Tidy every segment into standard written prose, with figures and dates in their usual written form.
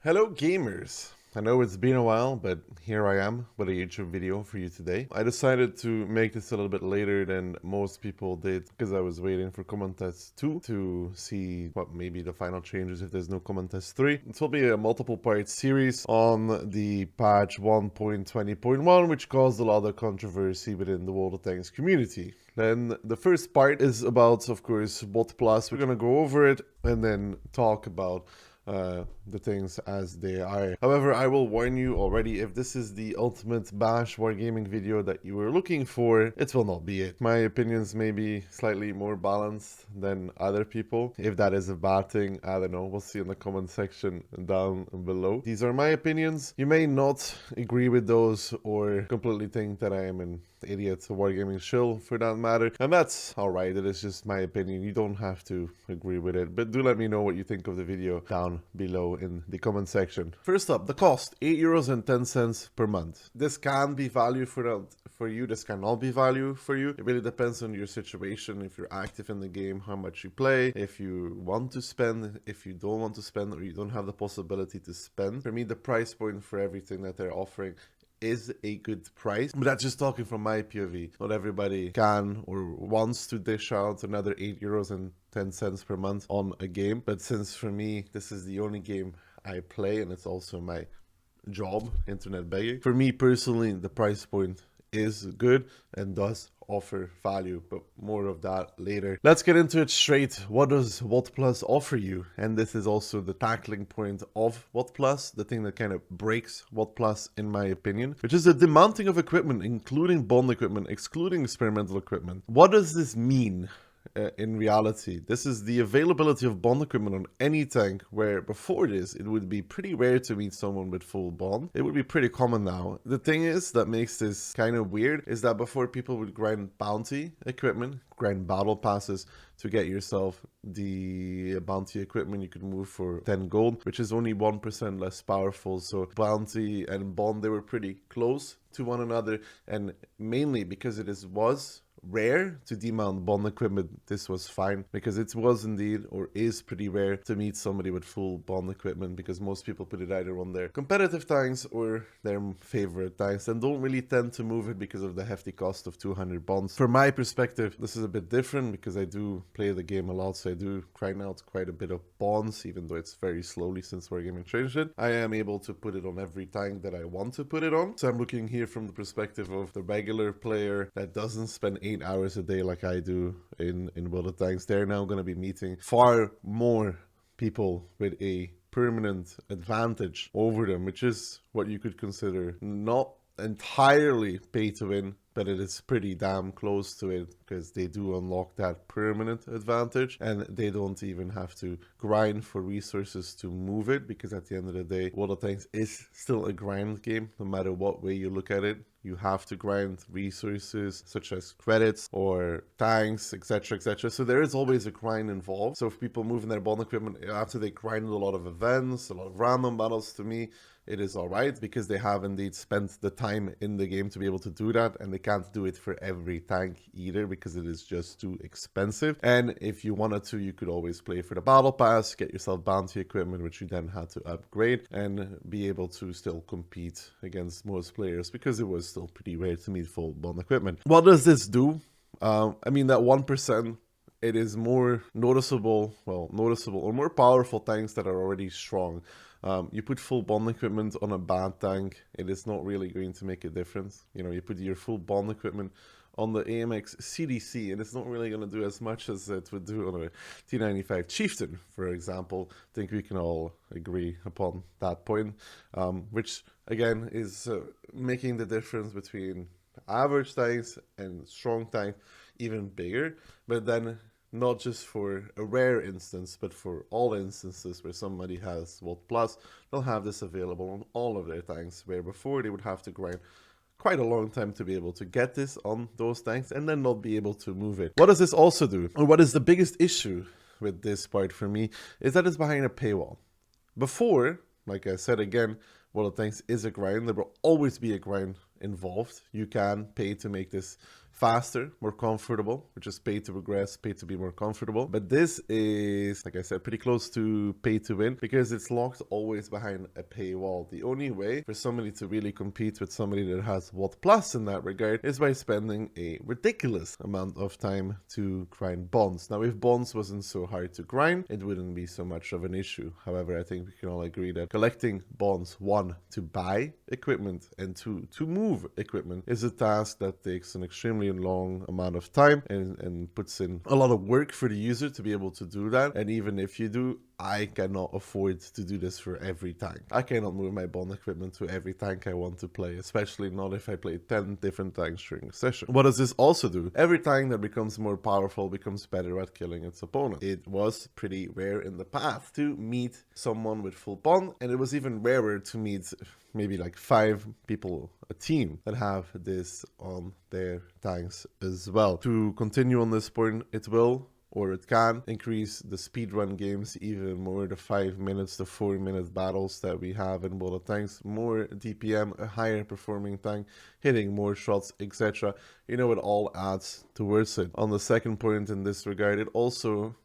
Hello gamers! I know it's been a while, but here I am with a YouTube video for you today. I decided to make this a little bit later than most people did because I was waiting for Common Test 2 to see what maybe the final changes if there's no Common Test 3. This will be a multiple part series on the patch 1.20.1, which caused a lot of controversy within the World of Tanks community. Then the first part is about, of course, WoT Plus. We're gonna go over it and then talk about the things as they are. However, I will warn you already, if this is the ultimate bash wargaming video that you were looking for, it will not be it. My opinions may be slightly more balanced than other people. If that is a bad thing, I don't know. We'll see in the comment section down below. These are my opinions. You may not agree with those or completely think that I am an idiot, a wargaming shill for that matter, and that's alright. It is just my opinion. You don't have to agree with it, but do let me know what you think of the video down below in the comment section. First up, the cost, €8.10 per month. This can be value for you, this cannot be value for you. It really depends on your situation, if you're active in the game, how much you play, if you want to spend, if you don't want to spend, or you don't have the possibility to spend. For me, the price point for everything that they're offering is a good price, but that's just talking from my POV. Not everybody can or wants to dish out another €8.10 per month on a game, but since for me this is the only game I play and it's also my job, internet begging, for me personally the price point is good and does offer value, but more of that later. Let's get into it straight. What does WoT Plus offer you? And this is also the tackling point of WoT Plus, the thing that kind of breaks WoT Plus in my opinion, which is the demounting of equipment, including bond equipment, excluding experimental equipment. What does this mean? In reality, this is the availability of bond equipment on any tank, where before this it would be pretty rare to meet someone with full bond. It would be pretty common now. The thing is that makes this kind of weird is that before people would grind bounty equipment, grind battle passes to get yourself the bounty equipment you could move for 10 gold, which is only 1% less powerful. So bounty and bond, they were pretty close to one another, and mainly because it was rare to demount bond equipment, this was fine, because it was indeed or is pretty rare to meet somebody with full bond equipment, because most people put it either on their competitive tanks or their favorite tanks and don't really tend to move it because of the hefty cost of 200 bonds. From my perspective, this is a bit different because I do play the game a lot, so I do grind out quite a bit of bonds, even though it's very slowly since Wargaming changed it. I am able to put it on every tank that I want to put it on, so I'm looking here from the perspective of the regular player that doesn't spend 8 hours a day like I do in World of Tanks. They're now going to be meeting far more people with a permanent advantage over them, which is what you could consider not entirely pay to win, but it is pretty damn close to it, because they do unlock that permanent advantage and they don't even have to grind for resources to move it, because at the end of the day, World of Tanks is still a grind game. No matter what way you look at it, you have to grind resources such as credits or tanks, etc, etc. So there is always a grind involved. So if people move in their bond equipment after they grind a lot of events, a lot of random battles, to me it is alright, because they have indeed spent the time in the game to be able to do that, and they can't do it for every tank either because it is just too expensive. And if you wanted to, you could always play for the battle pass, get yourself bounty equipment, which you then had to upgrade, and be able to still compete against most players, because it was still pretty rare to meet full bond equipment. What does this do? I mean, that 1%, it is more noticeable or more powerful tanks that are already strong. You put full bond equipment on a bad tank, it is not really going to make a difference. You know, you put your full bond equipment on the AMX CDC, and it's not really going to do as much as it would do on a T95 Chieftain, for example. I think we can all agree upon that point, which again is making the difference between average tanks and strong tank even bigger. But then not just for a rare instance, but for all instances where somebody has WoT Plus, they'll have this available on all of their tanks, where before they would have to grind quite a long time to be able to get this on those tanks and then not be able to move it. What does this also do? Or what is the biggest issue with this part for me is that it's behind a paywall. Before, like I said again, World of Tanks is a grind. There will always be a grind involved. You can pay to make this faster, more comfortable, which is pay to progress, pay to be more comfortable. But this is, like I said, pretty close to pay to win because it's locked always behind a paywall. The only way for somebody to really compete with somebody that has WoT Plus in that regard is by spending a ridiculous amount of time to grind bonds. Now, if bonds wasn't so hard to grind, it wouldn't be so much of an issue. However, I think we can all agree that collecting bonds, one, to buy equipment, and two, to move equipment is a task that takes an extremely long amount of time and puts in a lot of work for the user to be able to do that. And even if you do, I cannot afford to do this for every tank. I cannot move my bond equipment to every tank I want to play, especially not if I play 10 different tanks during a session. What does this also do? Every tank that becomes more powerful becomes better at killing its opponent. It was pretty rare in the past to meet someone with full bond, and it was even rarer to meet maybe like 5 people a team that have this on their tanks as well. To continue on this point, it will, or it can, increase the speedrun games even more. The 5 minutes to 4 minute battles that we have in WoT tanks, more DPM, a higher performing tank, hitting more shots, etc. You know, it all adds towards it. On the second point in this regard, it also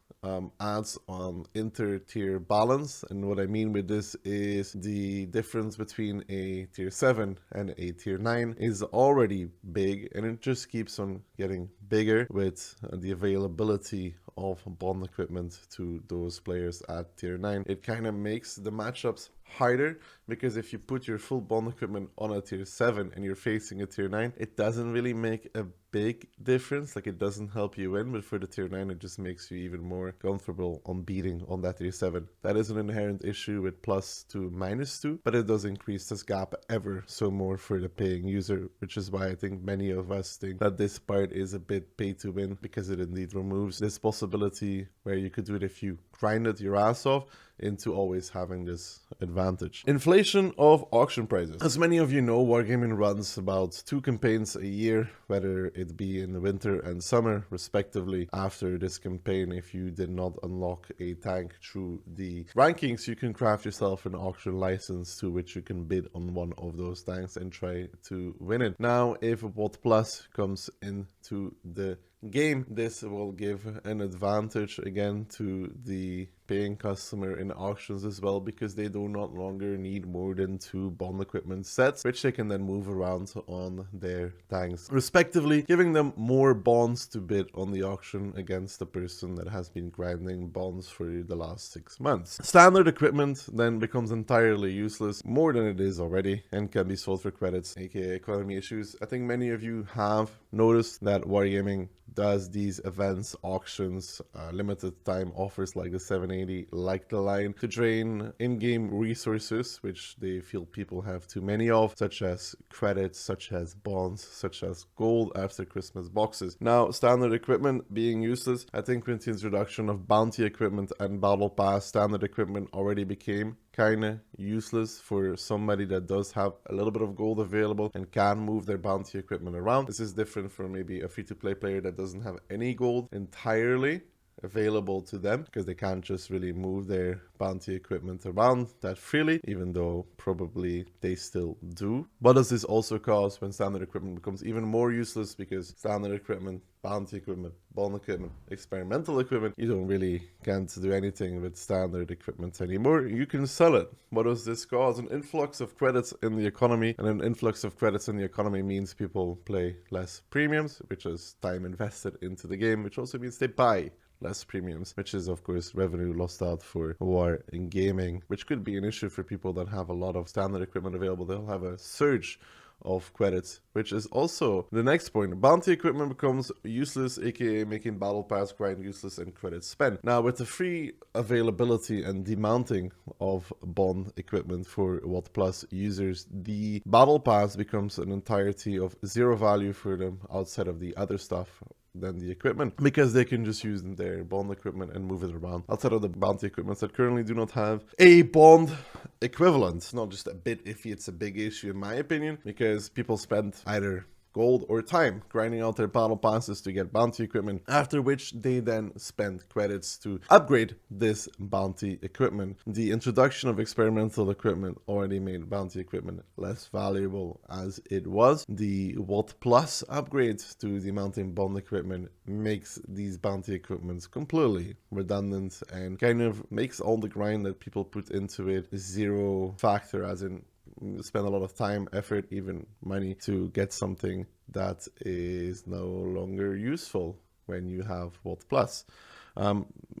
adds on inter-tier balance, and what I mean with this is the difference between a tier 7 and a tier 9 is already big, and it just keeps on getting bigger with the availability of bond equipment to those players at tier 9. It kind of makes the matchups harder, because if you put your full bond equipment on a tier 7 and you're facing a tier 9, it doesn't really make a big difference. Like, it doesn't help you win, but for the tier 9 it just makes you even more comfortable on beating on that tier 7. That is an inherent issue with +2 to -2, but it does increase this gap ever so more for the paying user, which is why I think many of us think that this part is a bit pay to win, because it indeed removes this possibility where you could do it if you grinded your ass off into always having this advantage. Inflation of auction prices. As many of you know, Wargaming runs about 2 campaigns a year, whether it be in the winter and summer respectively. After this campaign, if you did not unlock a tank through the rankings, you can craft yourself an auction license to which you can bid on one of those tanks and try to win it. Now, if WoT Plus comes into the game, this will give an advantage again to the paying customer in auctions as well, because they do not longer need more than 2 bond equipment sets, which they can then move around on their tanks respectively, giving them more bonds to bid on the auction against the person that has been grinding bonds for the last 6 months. Standard equipment then becomes entirely useless, more than it is already, and can be sold for credits, aka economy issues. I think many of you have noticed that Wargaming does these events, auctions, limited time offers like the 780, like the line, to drain in-game resources, which they feel people have too many of, such as credits, such as bonds, such as gold after Christmas boxes. Now, standard equipment being useless, I think with the introduction of bounty equipment and battle pass, standard equipment already became kind of useless for somebody that does have a little bit of gold available and can move their bounty equipment around. This is different from maybe a free-to-play player that doesn't have any gold entirely available to them, because they can't just really move their bounty equipment around that freely, even though probably they still do. What does this also cause when standard equipment becomes even more useless? Because standard equipment, bounty equipment, bond equipment, experimental equipment, you don't really can't do anything with standard equipment anymore. You can sell it. What does this cause? An influx of credits in the economy, and an influx of credits in the economy means people play less premiums, which is time invested into the game, which also means they buy less premiums, which is of course revenue lost out for Wargaming, which could be an issue for people that have a lot of standard equipment available. They'll have a surge of credits, which is also the next point. Bounty equipment becomes useless, aka making battle pass grind useless and credits spent. Now, with the free availability and demounting of bond equipment for WoT Plus users, the battle pass becomes an entirety of 0 value for them outside of the other stuff than the equipment, because they can just use their bond equipment and move it around outside of the bounty equipments that currently do not have a bond equivalent. Not just a bit iffy, it's a big issue in my opinion, because people spend either gold or time, grinding out their battle passes to get bounty equipment, after which they then spend credits to upgrade this bounty equipment. The introduction of experimental equipment already made bounty equipment less valuable as it was. The WoT Plus upgrade to the mountain bond equipment makes these bounty equipments completely redundant and kind of makes all the grind that people put into it zero factor, as in spend a lot of time, effort, even money to get something that is no longer useful when you have WoT Plus.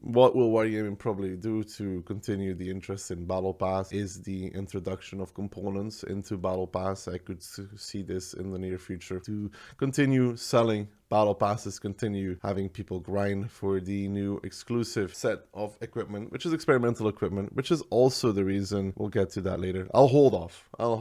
What will Wargaming probably do to continue the interest in Battle Pass is the introduction of components into Battle Pass. I could see this in the near future to continue selling Battle Passes, continue having people grind for the new exclusive set of equipment, which is experimental equipment, which is also the reason, we'll get to that later. I'll hold off. I'll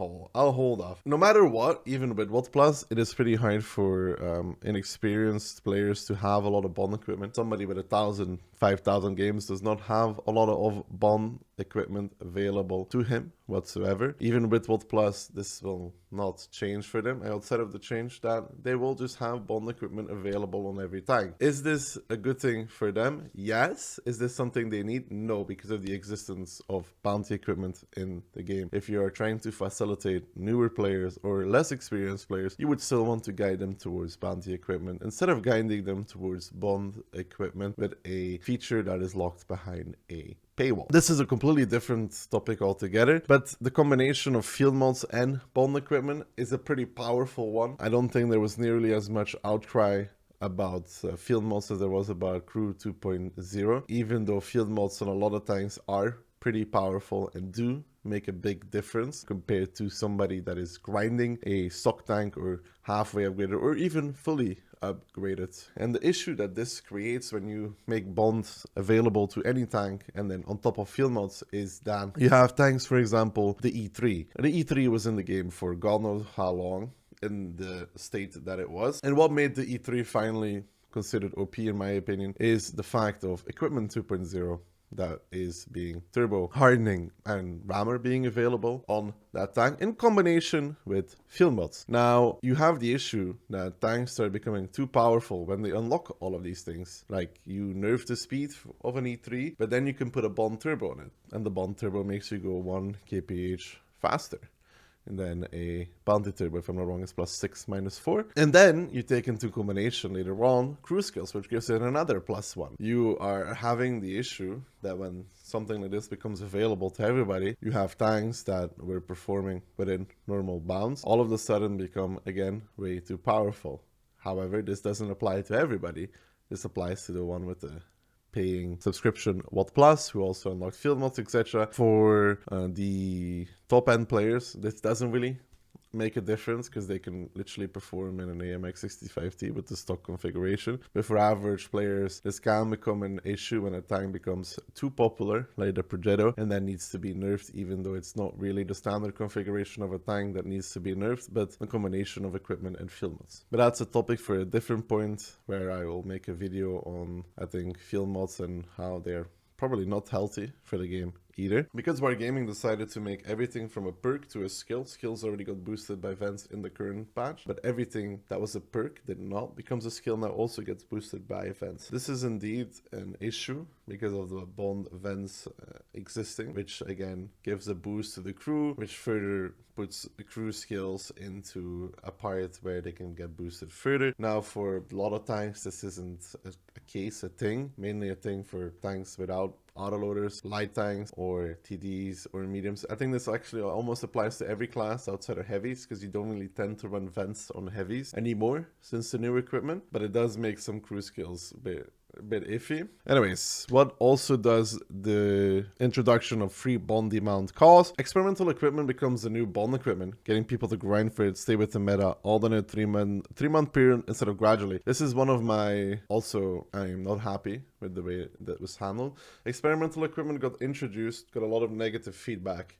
hold off. No matter what, even with WoT Plus, it is pretty hard for inexperienced players to have a lot of bond equipment. Somebody with 1,000, 5,000 games does not have a lot of bond equipment available to him whatsoever. Even with WoT Plus, this will not change for them. Outside of the change that they will just have bond equipment available on every tank. Is this a good thing for them? Yes. Is this something they need? No, because of the existence of bounty equipment in the game. If you are trying to facilitate newer players or less experienced players, you would still want to guide them towards bounty equipment instead of guiding them towards bond equipment with a feature that is locked behind a paywall. This is a completely different topic altogether, but the combination of field mods and bond equipment is a pretty powerful one. I don't think there was nearly as much outcry about field mods as there was about Crew 2.0, even though field mods on a lot of tanks are pretty powerful and do make a big difference compared to somebody that is grinding a stock tank or halfway upgraded or even fully upgraded. And the issue that this creates when you make bonds available to any tank and then on top of field mods is that you have tanks, for example, the E3. And the E3 was in the game for God knows how long in the state that it was. And what made the E3 finally considered OP, in my opinion, is the fact of equipment 2.0 that is being turbo hardening and rammer being available on that tank in combination with field mods. Now you have the issue that tanks start becoming too powerful when they unlock all of these things. Like you nerf the speed of an E3, but then you can put a bond turbo on it, and the bond turbo makes you go 1 kph faster. And then a bounty turbo, if I'm not wrong, is +6 -4. And then you take into combination later on crew skills, which gives it another +1. You are having the issue that when something like this becomes available to everybody, you have tanks that were performing within normal bounds, all of a sudden become, again, way too powerful. However, this doesn't apply to everybody. This applies to the one with the paying subscription WoT Plus, who also unlocked field mods, etc. For the top end players, this doesn't really make a difference because they can literally perform in an AMX 65T with the stock configuration. But for average players, this can become an issue when a tank becomes too popular, like the Progetto, and then needs to be nerfed, even though it's not really the standard configuration of a tank that needs to be nerfed, but a combination of equipment and field mods. But that's a topic for a different point where I will make a video on, I think, field mods and how they're probably not healthy for the game either. Because Wargaming decided to make everything from a perk to a skill. Skills already got boosted by events in the current patch, but everything that was a perk did not becomes a skill now also gets boosted by events. This is indeed an issue because of the bond events existing, which again gives a boost to the crew, which further puts the crew skills into a part where they can get boosted further. Now for a lot of tanks this isn't a thing, mainly a thing for tanks without autoloaders, light tanks, or TDs, or mediums. I think this actually almost applies to every class outside of heavies, because you don't really tend to run vents on heavies anymore since the new equipment, but it does make some crew skills a bit iffy. Anyways, what also does the introduction of free bond demand cause? Experimental equipment becomes the new bond equipment, getting people to grind for it, stay with the meta, all in a three-month period instead of gradually. This is one of my, also, I am not happy with the way that was handled. Experimental equipment got introduced, got a lot of negative feedback,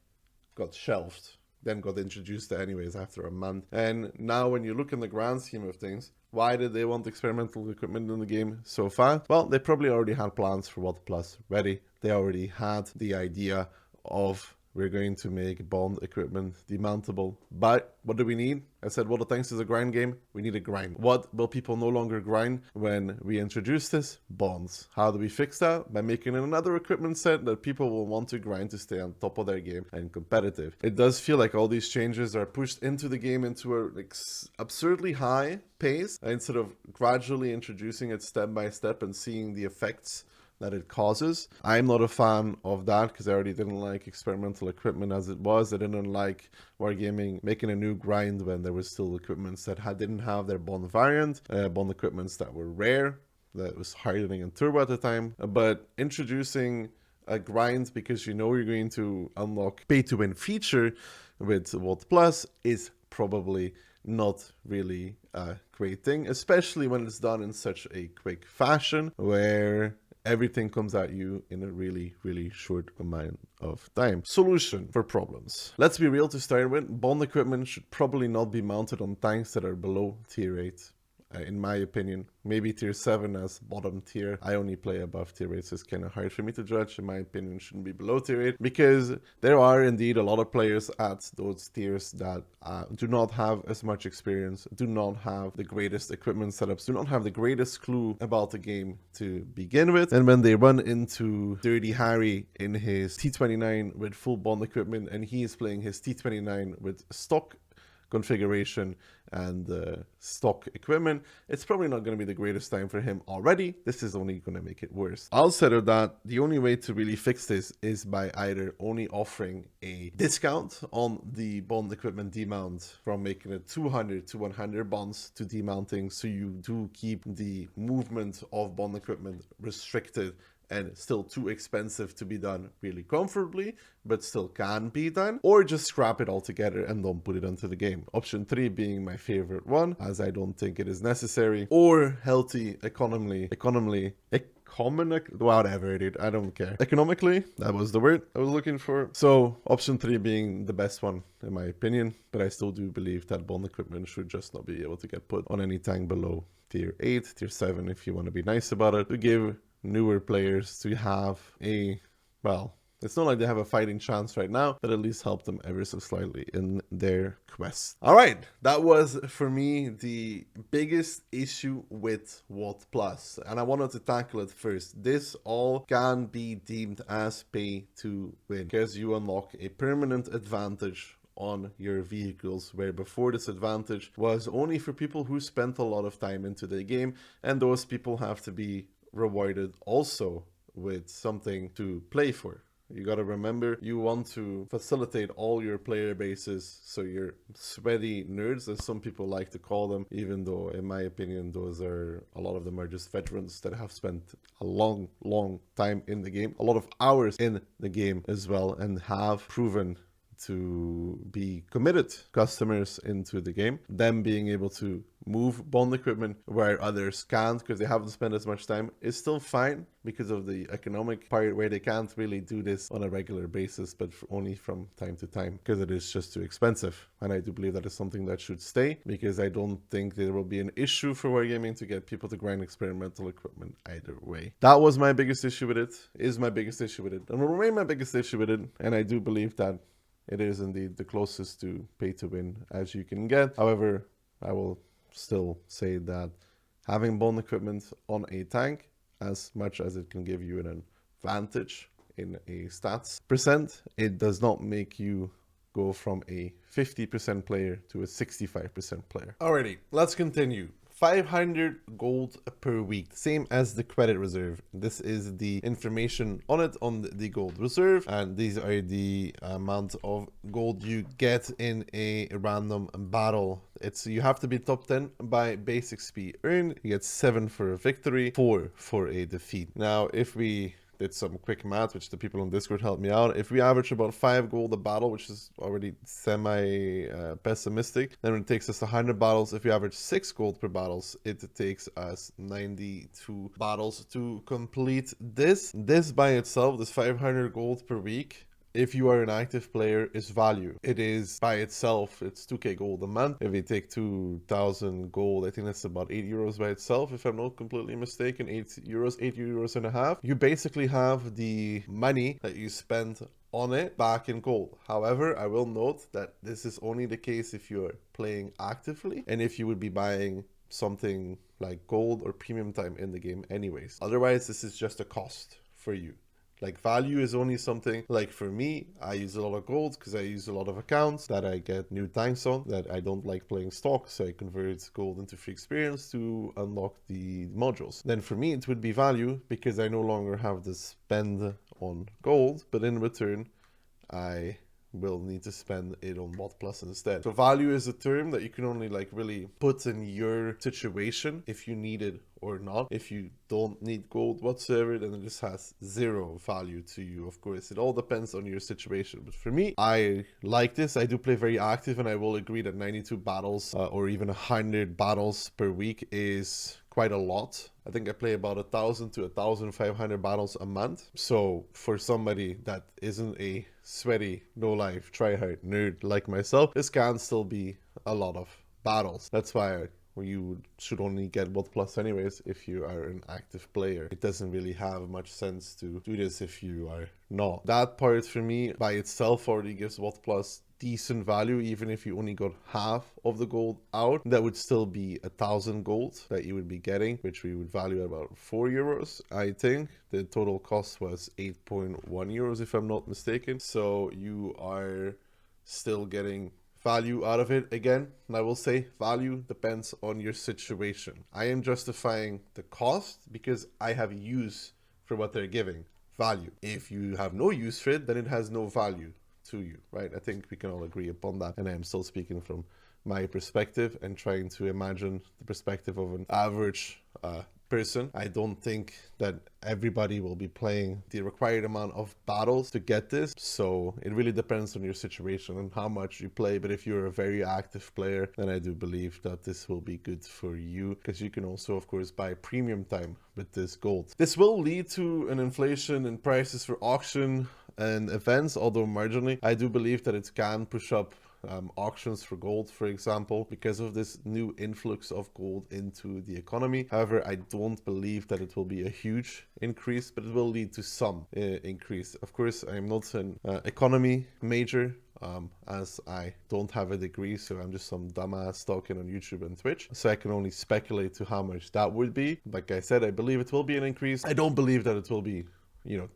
got shelved, then got introduced anyways after a month. And now when you look in the grand scheme of things, why did they want experimental equipment in the game so fast? Well, they probably already had plans for WoT Plus ready. They already had the idea of we're going to make bond equipment demountable. But what do we need? I said, well, thanks is a grind game. We need a grind. What will people no longer grind when we introduce this? Bonds. How do we fix that? By making another equipment set that people will want to grind to stay on top of their game and competitive. It does feel like all these changes are pushed into the game into a absurdly high pace instead of gradually introducing it step by step and seeing the effects that it causes. I'm not a fan of that because I already didn't like experimental equipment as it was. I didn't like Wargaming making a new grind when there was still equipments that didn't have their bond variant, bond equipments that were rare, that was hardening and turbo at the time. But introducing a grind because you know you're going to unlock pay to win feature with WoT Plus is probably not really a great thing, especially when it's done in such a quick fashion where everything comes at you in a really, really short amount of time. Solution for problems. Let's be real to start with. Bond equipment should probably not be mounted on tanks that are below tier 8. In my opinion, maybe tier 7 as bottom tier. I only play above tier 8, so it's kind of hard for me to judge. In my opinion, it shouldn't be below tier 8 because there are indeed a lot of players at those tiers that do not have as much experience, do not have the greatest equipment setups, do not have the greatest clue about the game to begin with. And when they run into Dirty Harry in his T29 with full bond equipment and he is playing his T29 with stock configuration and stock equipment, it's probably not going to be the greatest time for him already. This is only going to make it worse. Outside of that, the only way to really fix this is by either only offering a discount on the bond equipment demount from making it 200 to 100 bonds to demounting, so you do keep the movement of bond equipment restricted and still too expensive to be done really comfortably, but still can be done, or just scrap it altogether and don't put it into the game. Option 3 being my favorite one, as I don't think it is necessary, or healthy economically, whatever, dude, I don't care. Economically, that was the word I was looking for. So option 3 being the best one in my opinion, but I still do believe that bond equipment should just not be able to get put on any tank below tier 8, tier 7 if you want to be nice about it, to give newer players to have a, well, it's not like they have a fighting chance right now, but at least help them ever so slightly in their quest. All right, that was for me the biggest issue with WoT Plus, and I wanted to tackle it first. This all can be deemed as pay to win because you unlock a permanent advantage on your vehicles, where before this advantage was only for people who spent a lot of time into the game, and those people have to be rewarded also with something to play for. You got to remember, you want to facilitate all your player bases, so your sweaty nerds, as some people like to call them, even though in my opinion those are, a lot of them are just veterans that have spent a long time in the game, a lot of hours in the game as well, and have proven to be committed customers into the game. Them being able to move bond equipment where others can't because they haven't spent as much time is still fine because of the economic part, where they can't really do this on a regular basis, but only from time to time because it is just too expensive. And I do believe that is something that should stay, because I don't think there will be an issue for Wargaming to get people to grind experimental equipment either way. That was my biggest issue with it, is my biggest issue with it, and will remain my biggest issue with it. And I do believe that it is indeed the closest to pay to win as you can get. However, I will still say that having bond equipment on a tank, as much as it can give you an advantage in a stats percent, it does not make you go from a 50% player to a 65% player. Alrighty, let's continue. 500 gold per week, same as the credit reserve. This is the information on it, on the gold reserve, and these are the amount of gold you get in a random battle. You have to be top 10 by base XP earned. You get 7 for a victory, 4 for a defeat. Now, if we did some quick math, which the people on Discord helped me out, if we average about 5 gold a battle, which is already semi pessimistic, then it takes us 100 battles. If we average 6 gold per battles, it takes us 92 battles to complete this. This by itself, this 500 gold per week, if you are an active player, is value. It is by itself, it's 2k gold a month. If you take 2,000 gold, I think that's about 8 euros by itself, if I'm not completely mistaken. 8 euros, 8 euros and a half. You basically have the money that you spend on it back in gold. However, I will note that this is only the case if you're playing actively and if you would be buying something like gold or premium time in the game anyways. Otherwise, this is just a cost for you. Like, value is only something, like for me, I use a lot of gold because I use a lot of accounts that I get new tanks on that I don't like playing stock, so I convert gold into free experience to unlock the modules. Then for me it would be value because I no longer have to spend on gold, but in return I will need to spend it on WoT Plus instead. So value is a term that you can only like really put in your situation if you need it or not. If you don't need gold whatsoever, then it just has zero value to you. Of course, it all depends on your situation. But for me, I like this. I do play very active, and I will agree that 92 battles or even 100 battles per week is quite a lot. I think I play about 1,000 to 1,500 battles a month. So for somebody that isn't a sweaty, no-life, try-hard nerd like myself, this can still be a lot of battles. That's why you should only get WoT Plus anyways if you are an active player. It doesn't really have much sense to do this if you are not. That part for me by itself already gives WoT Plus decent value. Even if you only got half of the gold out, that would still be 1,000 gold that you would be getting, which we would value at about 4 euros. I think the total cost was 8.1 euros if I'm not mistaken. So you are still getting value out of it. Again, and I will say value depends on your situation. I am justifying the cost because I have use for what they're giving. Value. If you have no use for it, then it has no value to you, right? I think we can all agree upon that. And I am still speaking from my perspective and trying to imagine the perspective of an average person. I don't think that everybody will be playing the required amount of battles to get this. So it really depends on your situation and how much you play. But if you're a very active player, then I do believe that this will be good for you, because you can also, of course, buy premium time with this gold. This will lead to an inflation in prices for auction and events, although marginally. I do believe that it can push up auctions for gold, for example, because of this new influx of gold into the economy. However, I don't believe that it will be a huge increase, but it will lead to some increase. Of course, I'm not an economy major, as I don't have a degree, so I'm just some dumbass talking on YouTube and Twitch, so I can only speculate to how much that would be. Like I said, I believe it will be an increase. I don't believe that it will be,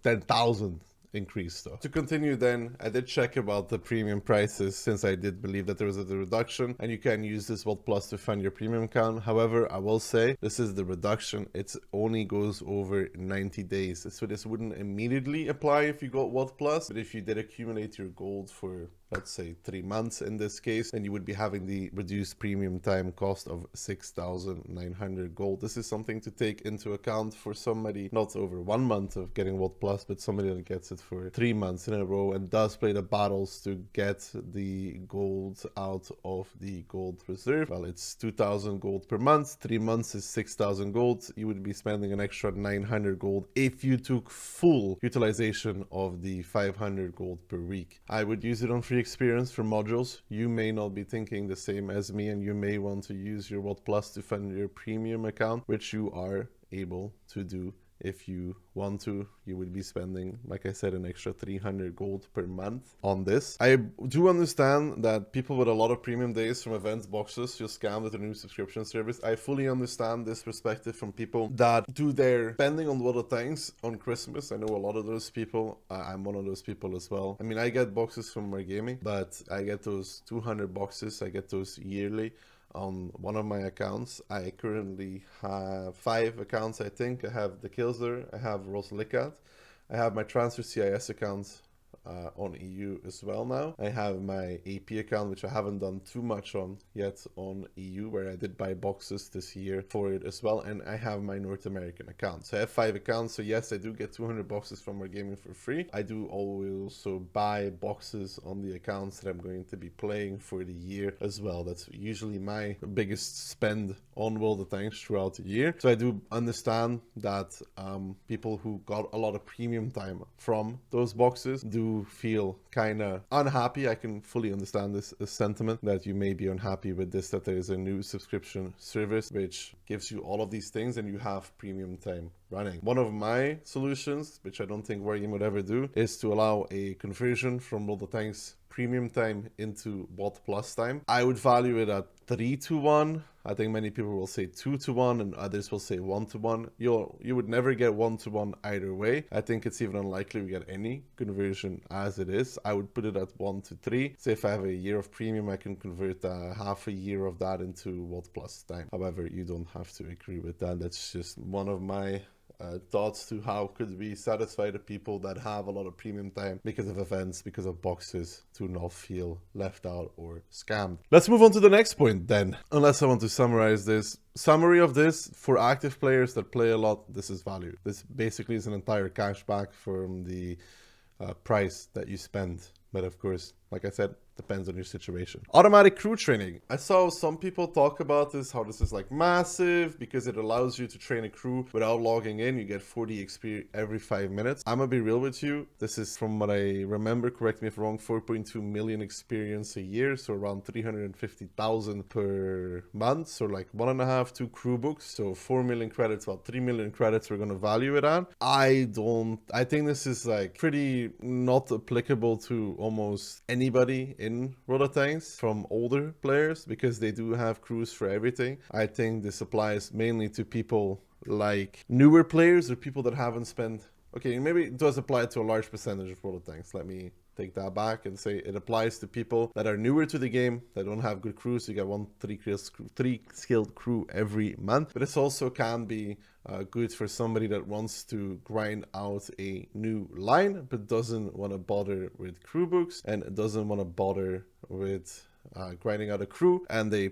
10,000 increase though. To continue then, I did check about the premium prices, since I did believe that there was a reduction, and you can use this WoT Plus to fund your premium account. However, I will say this is the reduction. It only goes over 90 days. So this wouldn't immediately apply if you got WoT Plus, but if you did accumulate your gold for, let's say, 3 months in this case, then you would be having the reduced premium time cost of 6,900 gold. This is something to take into account for somebody not over 1 month of getting WoT Plus, but somebody that gets it for 3 months in a row and does play the battles to get the gold out of the gold reserve. Well, it's 2,000 gold per month. 3 months is 6,000 gold. You would be spending an extra 900 gold if you took full utilization of the 500 gold per week. I would use it on free experience for modules. You may not be thinking the same as me, and you may want to use your WoT Plus to fund your premium account, which you are able to do. If you want to, you would be spending, like I said, an extra 300 gold per month on this. I do understand that people with a lot of premium days from events boxes feel scammed with a new subscription service. I fully understand this perspective from people that do their spending on WoTanks on Christmas. I know a lot of those people. I'm one of those people as well. I mean, I get boxes from Wargaming, but I get those 200 boxes. I get those yearly on one of my accounts. I currently have 5 accounts, I think. I have Dakillzor, I have WoT, I have my transfer CIS account on EU as well now. I have my AP account, which I haven't done too much on yet on EU, where I did buy boxes this year for it as well. And I have my North American account. So I have 5 accounts. So yes, I do get 200 boxes from Wargaming for free. I do also buy boxes on the accounts that I'm going to be playing for the year as well. That's usually my biggest spend on WoTanks throughout the year. So I do understand that people who got a lot of premium time from those boxes do do feel kind of unhappy, I can fully understand this sentiment that you may be unhappy with this, that there is a new subscription service which gives you all of these things and you have premium time running. One of my solutions, which I don't think Wargaming would ever do, is to allow a conversion from World of Tanks premium time into WoT Plus time. I would value it at 3-to-1. I think many people will say 2-to-1 and others will say 1-to-1. You would never get 1-to-1 either way. I think it's even unlikely we get any conversion as it is. I would put it at 1-to-3. Say if I have a year of premium, I can convert half a year of that into WoT Plus time. However, you don't have to agree with that. That's just one of my thoughts to how could we satisfy the people that have a lot of premium time because of events, because of boxes, to not feel left out or scammed. Let's move on to the next point then, unless I want to summarize this. Summary of this: for active players that play a lot, this is value. This basically is an entire cashback from the price that you spend. But of course, like I said, depends on your situation. Automatic crew training. I saw some people talk about this, how this is like massive because it allows you to train a crew without logging in. You get 40 XP every 5 minutes. I'm gonna be real with you. This is, from what I remember, correct me if I'm wrong, 4.2 million experience a year. So around 350,000 per month. So like 1.5, 2 crew books. So 4 million credits, about 3 million credits we're gonna value it at. I think this is like pretty not applicable to almost anybody in World of Tanks from older players, because they do have crews for everything. I think this applies mainly to people like newer players or people that haven't spent... Okay, maybe it does apply to a large percentage of World of Tanks. Let me take that back and say it applies to people that are newer to the game, that don't have good crews. You get 3 skilled crew every month. But it also can be good for somebody that wants to grind out a new line but doesn't want to bother with crew books and doesn't want to bother with grinding out a crew, and they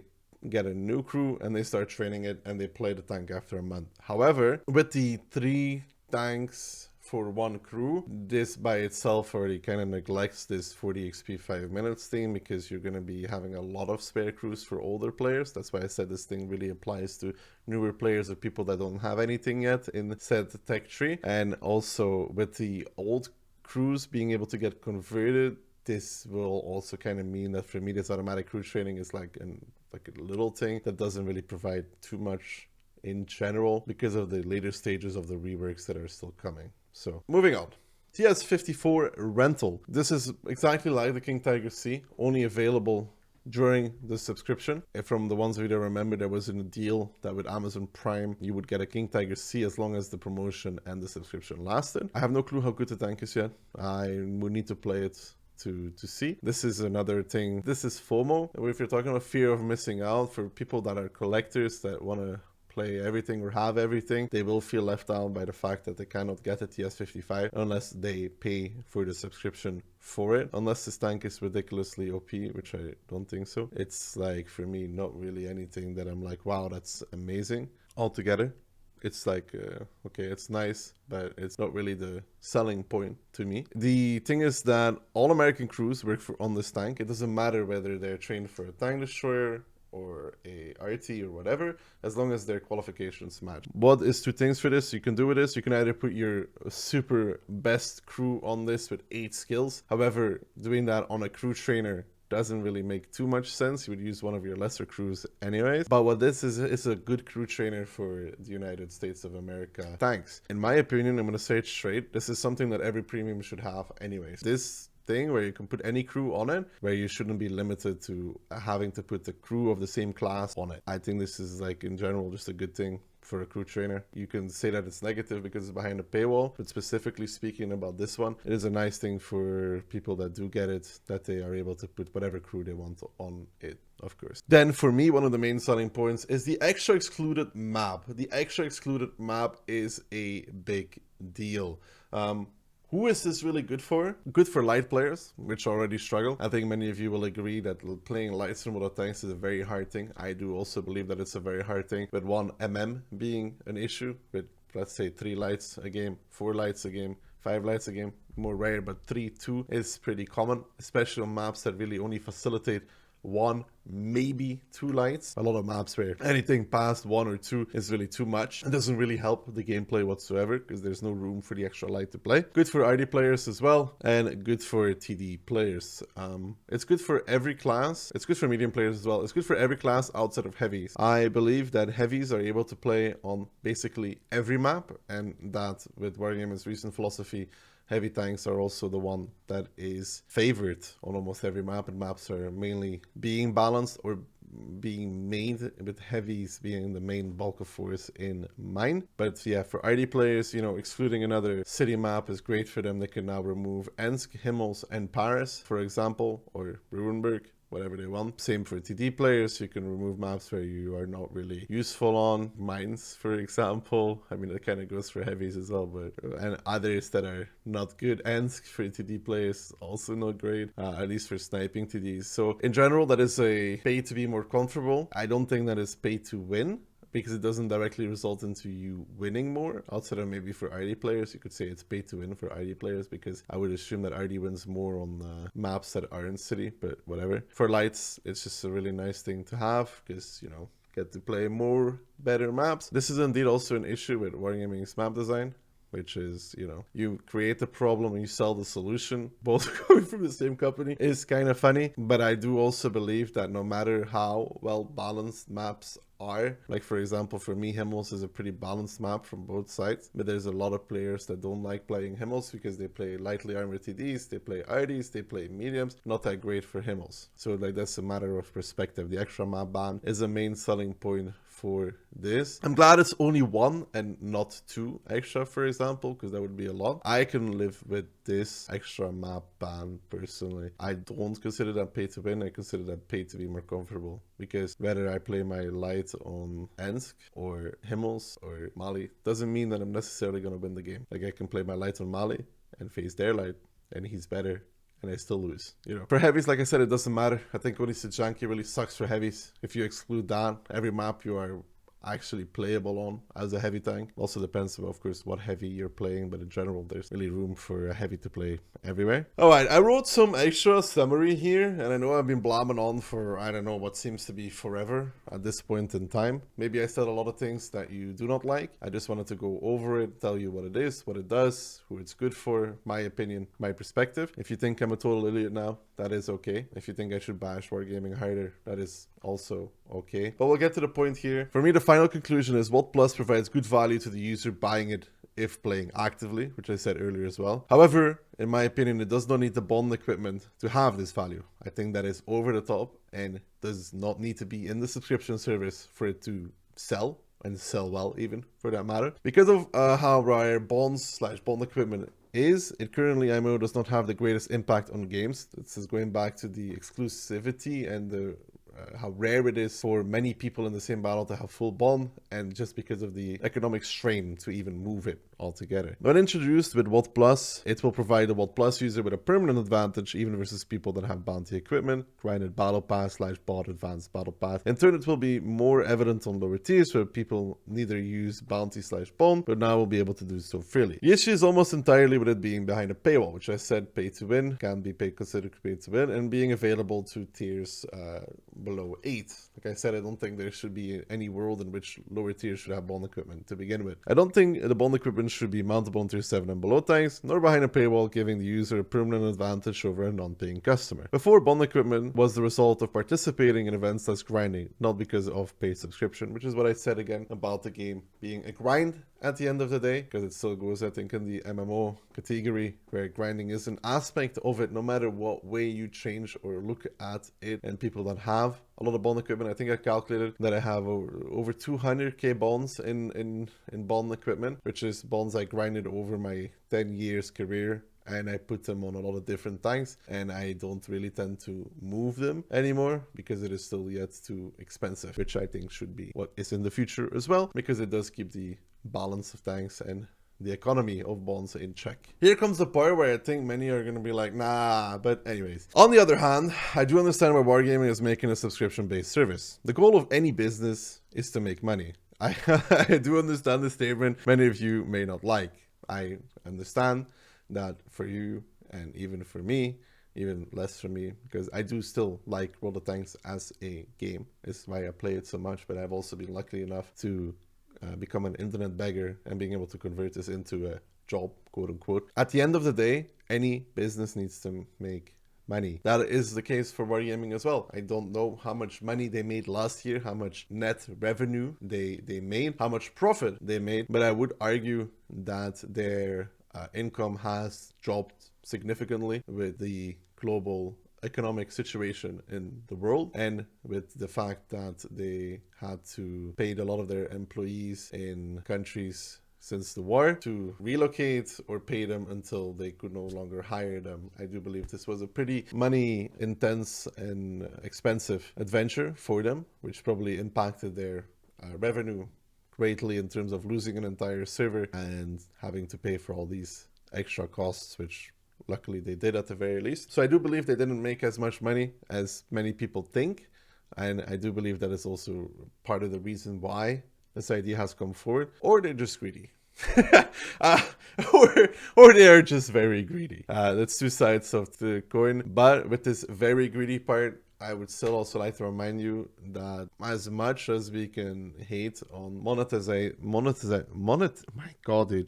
get a new crew and they start training it and they play the tank after a month. However, with the 3 tanks for 1 crew, this by itself already kind of neglects this 40 XP 5 minutes thing, because you're going to be having a lot of spare crews for older players. That's why I said this thing really applies to newer players or people that don't have anything yet in said tech tree. And also with the old crews being able to get converted, this will also kind of mean that for me this automatic crew training is like a little thing that doesn't really provide too much in general because of the later stages of the reworks that are still coming. So moving on. TS54 rental. This is exactly like the King Tiger C, only available during the subscription. From the ones of you that remember, there was a deal that with Amazon Prime you would get a King Tiger C as long as the promotion and the subscription lasted. I have no clue how good the tank is yet. I would need to play it to see. This is another thing. This is FOMO. If you're talking about fear of missing out, for people that are collectors that want to play everything or have everything, they will feel left out by the fact that they cannot get a TS55 unless they pay for the subscription for it. Unless this tank is ridiculously OP, which I don't think so. It's like, for me, not really anything that I'm like, wow, that's amazing altogether. It's like, okay, it's nice, but it's not really the selling point to me. The thing is that all American crews work on this tank. It doesn't matter whether they're trained for a tank destroyer or a RT or whatever, as long as their qualifications match. What is 2 things for this you can do with this? You can either put your super best crew on this with 8 skills. However, doing that on a crew trainer doesn't really make too much sense. You would use one of your lesser crews anyways. But what this is a good crew trainer for the United States of America tanks. In my opinion, I'm going to say it straight, this is something that every premium should have anyways. This thing where you can put any crew on it, where you shouldn't be limited to having to put the crew of the same class on it. I think this is, like, in general, just a good thing for a crew trainer. You can say that it's negative because it's behind a paywall, but specifically speaking about this one, it is a nice thing for people that do get it, that they are able to put whatever crew they want on it, of course. Then for me, one of the main selling points is the extra excluded map. The extra excluded map is a big deal. Who is this really good for? Good for light players, which already struggle. I think many of you will agree that playing lights in WoT Tanks is a very hard thing. I do also believe that it's a very hard thing, with 1 MM being an issue, with, let's say, 3 lights a game, 4 lights a game, 5 lights a game, more rare, but 3-2 is pretty common, especially on maps that really only facilitate 1, maybe 2 lights. A lot of maps where anything past 1 or 2 is really too much. It doesn't really help the gameplay whatsoever because there's no room for the extra light to play. Good for RD players as well, and good for TD players. It's good for every class. It's good for medium players as well. It's good for every class outside of heavies. I believe that heavies are able to play on basically every map, and that with Wargaming's recent philosophy, heavy tanks are also the one that is favored on almost every map, and maps are mainly being balanced or being made with heavies being the main bulk of force in mine. But yeah, for RD players, you know, excluding another city map is great for them. They can now remove Ensk, Himmels, and Paris, for example, or Rurenburg, whatever they want. Same for TD players, you can remove maps where you are not really useful on. Mines, for example. I mean, it kind of goes for heavies as well, but and others that are not good. Ensk for TD players, also not great, at least for sniping TDs. So in general, that is a pay to be more comfortable. I don't think that is pay to win, because it doesn't directly result into you winning more. Outside of maybe for RD players, you could say it's pay to win for RD players, because I would assume that RD wins more on maps that are in city, but whatever. For lights, it's just a really nice thing to have, because, you know, get to play more better maps. This is indeed also an issue with Wargaming's map design, which is, you know, you create the problem and you sell the solution, both coming from the same company, is kind of funny. But I do also believe that no matter how well balanced maps are, like for example for me, Himmels is a pretty balanced map from both sides, but there's a lot of players that don't like playing Himmels because they play lightly armored TDs, they play RDs, they play mediums, not that great for Himmels. So like that's a matter of perspective. The extra map ban is a main selling point for this. I'm glad it's only 1 and not 2 extra, for example, because that would be a lot. I can live with this extra map ban personally. I don't consider that pay to win. I consider that pay to be more comfortable, because whether I play my light on Ensk or Himmels or Mali doesn't mean that I'm necessarily going to win the game. Like I can play my light on Mali and face their light and he's better, and I still lose, you know. For heavies, like I said, it doesn't matter. I think only Janki really sucks for heavies. If you exclude that, every map you are actually playable on as a heavy tank. Also depends on, of course, what heavy you're playing, but in general, there's really room for a heavy to play everywhere. Alright, I wrote some extra summary here, and I know I've been blabbing on for, I don't know, what seems to be forever at this point in time. Maybe I said a lot of things that you do not like. I just wanted to go over it, tell you what it is, what it does, who it's good for, my opinion, my perspective. If you think I'm a total idiot now, that is okay. If you think I should bash Wargaming harder, that is also okay. But we'll get to the point here. For me, the final conclusion is WoT Plus provides good value to the user buying it if playing actively, which I said earlier as well. However, in my opinion, it does not need the bond equipment to have this value. I think that is over the top and does not need to be in the subscription service for it to sell, and sell well even for that matter. Because of how rare bonds/bond equipment is, it currently, IMO, does not have the greatest impact on games. This is going back to the exclusivity and the how rare it is for many people in the same battle to have full bond, and just because of the economic strain to even move it altogether. When introduced with WoT Plus, it will provide the WoT Plus user with a permanent advantage even versus people that have bounty equipment, grinded battle pass/bought advanced battle pass. In turn, it will be more evident on lower tiers where people neither use bounty/bond, but now will be able to do so freely. The issue is almost entirely with it being behind a paywall, which I said pay to win, can be considered pay to win, and being available to tiers below 8. Like I said, I don't think there should be any world in which lower tiers should have bond equipment to begin with. I don't think the bond equipment should be mountable on tier 7 and below tanks, nor behind a paywall, giving the user a permanent advantage over a non-paying customer. Before, bond equipment was the result of participating in events that's grinding, not because of paid subscription, which is what I said again about the game being a grind at the end of the day, because it still goes, I think, in the MMO category, where grinding is an aspect of it, no matter what way you change or look at it. And people that have a lot of bond equipment, I think I calculated that I have over 200k bonds in bond equipment, which is bonds I grinded over my 10 years career, and I put them on a lot of different tanks, and I don't really tend to move them anymore because it is still yet too expensive, which I think should be what is in the future as well, because it does keep the balance of tanks and the economy of bonds in check. Here comes the part where I think many are going to be like, nah, but anyways. On the other hand, I do understand why Wargaming is making a subscription-based service. The goal of any business is to make money. I do understand the statement many of you may not like. I understand that for you and even for me, even less for me, because I do still like World of Tanks as a game. It's why I play it so much, but I've also been lucky enough to become an internet beggar and being able to convert this into a job, quote unquote. At the end of the day, any business needs to make money. That is the case for Wargaming as well. I don't know how much money they made last year, how much net revenue they made, how much profit they made, but I would argue that their income has dropped significantly with the global economic situation in the world, and with the fact that they had to pay a lot of their employees in countries since the war to relocate or pay them until they could no longer hire them. I do believe this was a pretty money intense and expensive adventure for them, which probably impacted their revenue greatly in terms of losing an entire server and having to pay for all these extra costs, which luckily they did at the very least. So I do believe they didn't make as much money as many people think, and I do believe that is also part of the reason why this idea has come forward. Or they're just greedy. Or they are just very greedy. That's two sides of the coin. But with this very greedy part, I would still also like to remind you that as much as we can hate on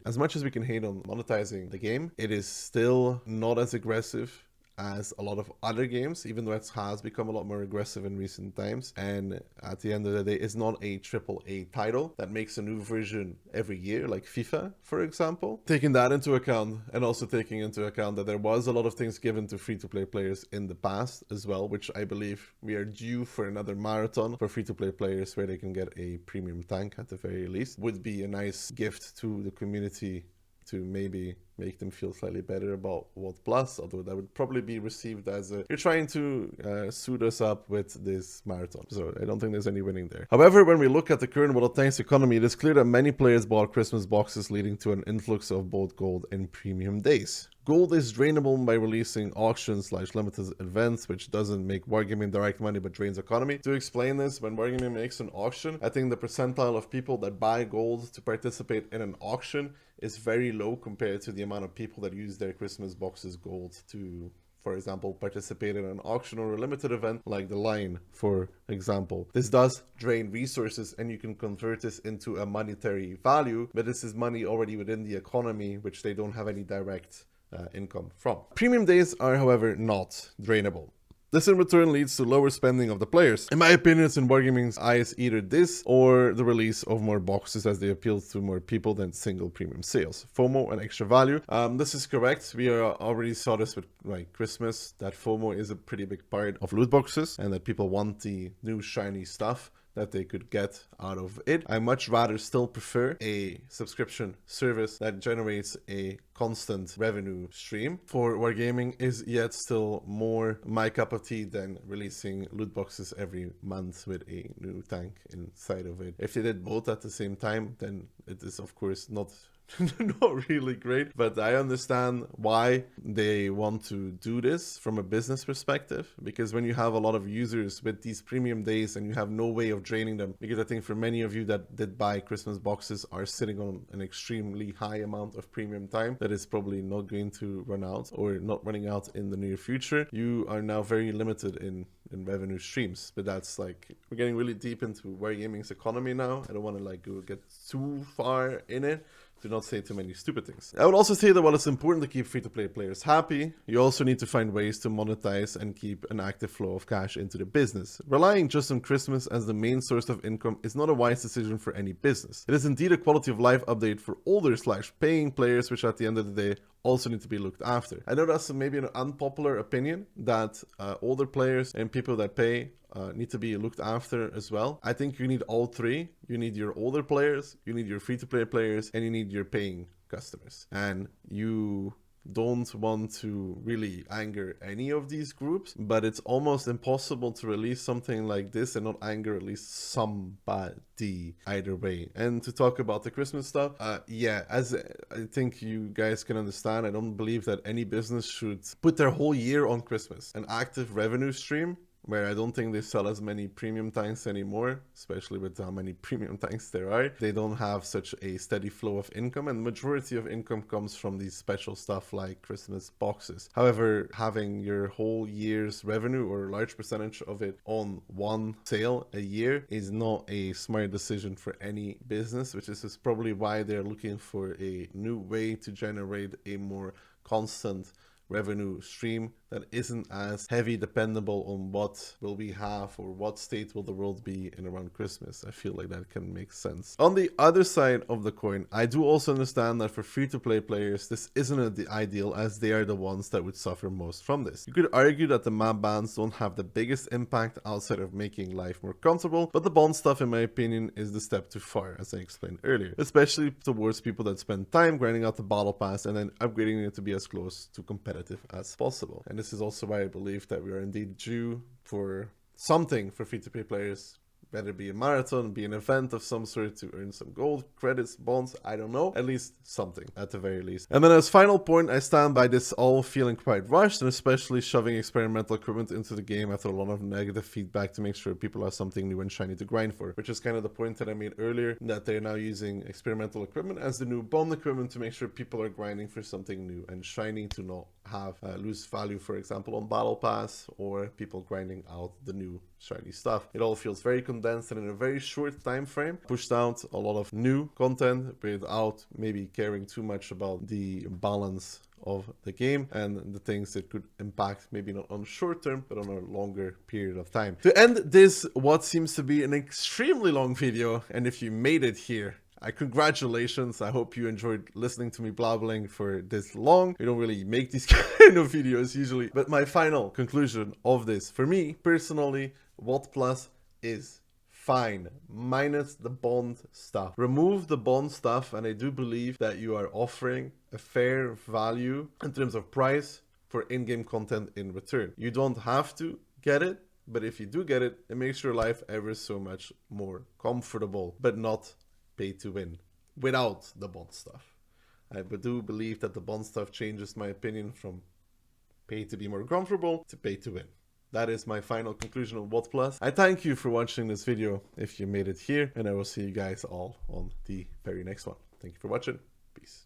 as much as we can hate on monetizing the game, it is still not as aggressive as a lot of other games, even though it has become a lot more aggressive in recent times. And at the end of the day, it's not a AAA title that makes a new version every year, like FIFA, for example. Taking that into account, and also taking into account that there was a lot of things given to free-to-play players in the past as well, which I believe we are due for another marathon for free-to-play players where they can get a premium tank at the very least. Would be a nice gift to the community to maybe make them feel slightly better about WoT Plus, although that would probably be received as you're trying to suit us up with this marathon. So I don't think there's any winning there. However, when we look at the current World of Tanks economy, it is clear that many players bought Christmas boxes, leading to an influx of both gold and premium days. Gold is drainable by releasing auctions/limited events, which doesn't make Wargaming direct money but drains economy. To explain this, when Wargaming makes an auction, I think the percentile of people that buy gold to participate in an auction is very low compared to the amount of people that use their Christmas boxes gold to, for example, participate in an auction or a limited event like the line, for example. This does drain resources, and you can convert this into a monetary value, but this is money already within the economy, which they don't have any direct income from. Premium days are, however, not drainable. This in return leads to lower spending of the players. In my opinion, it's in Wargaming's eyes either this or the release of more boxes, as they appeal to more people than single premium sales. FOMO and extra value. This is correct. We already saw this with Christmas, that FOMO is a pretty big part of loot boxes and that people want the new shiny stuff that they could get out of it. I much rather still prefer a subscription service that generates a constant revenue stream. For Wargaming is yet still more my cup of tea than releasing loot boxes every month with a new tank inside of it. If they did both at the same time, then it is of course not really great, but I understand why they want to do this from a business perspective, because when you have a lot of users with these premium days and you have no way of draining them, because I think for many of you that did buy Christmas boxes are sitting on an extremely high amount of premium time that is probably not going to run out or not running out in the near future, you are now very limited in revenue streams. But that's we're getting really deep into Wargaming's economy now. I don't want to get too far in it. Do not say too many stupid things. I would also say that while it's important to keep free-to-play players happy, you also need to find ways to monetize and keep an active flow of cash into the business. Relying just on Christmas as the main source of income is not a wise decision for any business. It is indeed a quality of life update for older/paying players, which at the end of the day also need to be looked after. I know that's maybe an unpopular opinion that older players and people that pay need to be looked after as well. I think you need all three. You need your older players, you need your free-to-play players, and you need your paying customers. And you don't want to really anger any of these groups, but it's almost impossible to release something like this and not anger at least somebody either way. And to talk about the Christmas stuff, yeah, as I think you guys can understand, I don't believe that any business should put their whole year on Christmas. An active revenue stream where I don't think they sell as many premium tanks anymore, especially with how many premium tanks there are. They don't have such a steady flow of income, and majority of income comes from these special stuff like Christmas boxes. However, having your whole year's revenue or a large percentage of it on one sale a year is not a smart decision for any business, which is probably why they're looking for a new way to generate a more constant revenue stream that isn't as heavy dependable on what will we have or what state will the world be in around Christmas. I feel like that can make sense. On the other side of the coin, I do also understand that for free-to-play players, this isn't the ideal, as they are the ones that would suffer most from this. You could argue that the map bans don't have the biggest impact outside of making life more comfortable, but the bond stuff, in my opinion, is the step too far, as I explained earlier, especially towards people that spend time grinding out the battle pass and then upgrading it to be as close to competitive as possible. And this is also why I believe that we are indeed due for something for free-to-play players, whether it be a marathon, be an event of some sort to earn some gold, credits, bonds, I don't know, at least something at the very least. And then as final point, I stand by this all feeling quite rushed, and especially shoving experimental equipment into the game after a lot of negative feedback to make sure people have something new and shiny to grind for, which is kind of the point that I made earlier, that they're now using experimental equipment as the new bond equipment to make sure people are grinding for something new and shiny to not have lose value, for example, on battle pass, or people grinding out the new shiny stuff. It all feels very condensed and in a very short time frame, pushed out a lot of new content without maybe caring too much about the balance of the game and the things that could impact, maybe not on short term, but on a longer period of time. To end this, what seems to be an extremely long video, and if you made it here, congratulations. I hope you enjoyed listening to me blabbling for this long. We don't really make these kind of videos usually. But my final conclusion of this, for me personally, WoT Plus is fine, minus the bond stuff. Remove the bond stuff, and I do believe that you are offering a fair value in terms of price for in-game content in return. You don't have to get it, but if you do get it, it makes your life ever so much more comfortable, but not pay to win without the bond stuff. I do believe that the bond stuff changes my opinion from pay to be more comfortable to pay to win. That is my final conclusion on WoT Plus. I thank you for watching this video if you made it here, and I will see you guys all on the very next one. Thank you for watching. Peace.